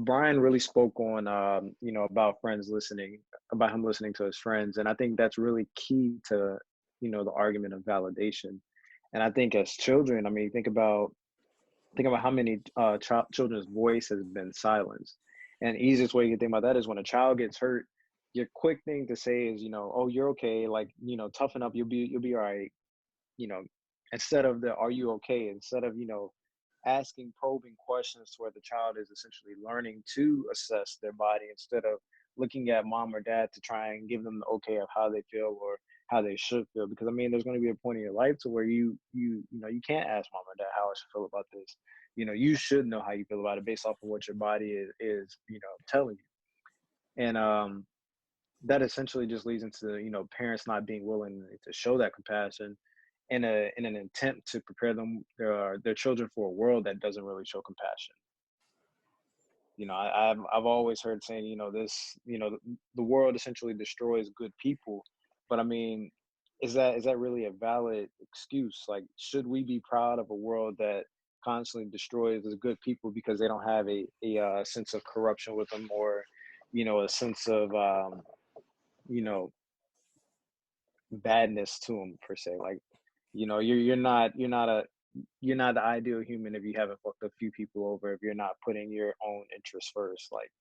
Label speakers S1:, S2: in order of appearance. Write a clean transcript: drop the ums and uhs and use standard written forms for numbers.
S1: Brian really spoke on, about friends listening, about him listening to his friends, and I think that's really key to, the argument of validation. And I think as children, I mean, think about how many children's voice has been silenced. And the easiest way you can think about that is when a child gets hurt, your quick thing to say is, oh, you're okay, like, toughen up, you'll be all right, you know, instead of the are you okay, instead of, asking probing questions to where the child is essentially learning to assess their body instead of looking at mom or dad to try and give them the okay of how they feel or how they should feel. Because I mean, there's going to be a point in your life to where you can't ask mom or dad how I should feel about this. You should know how you feel about it based off of what your body is telling you. And that essentially just leads into parents not being willing to show that compassion in an attempt to prepare their children for a world that doesn't really show compassion. I've always heard saying, this, the world essentially destroys good people, but I mean, is that really a valid excuse? Like, should we be proud of a world that constantly destroys the good people because they don't have a sense of corruption with them, or a sense of you know badness to them per se? Like, you're not the ideal human if you haven't fucked a few people over, if you're not putting your own interests first. Like,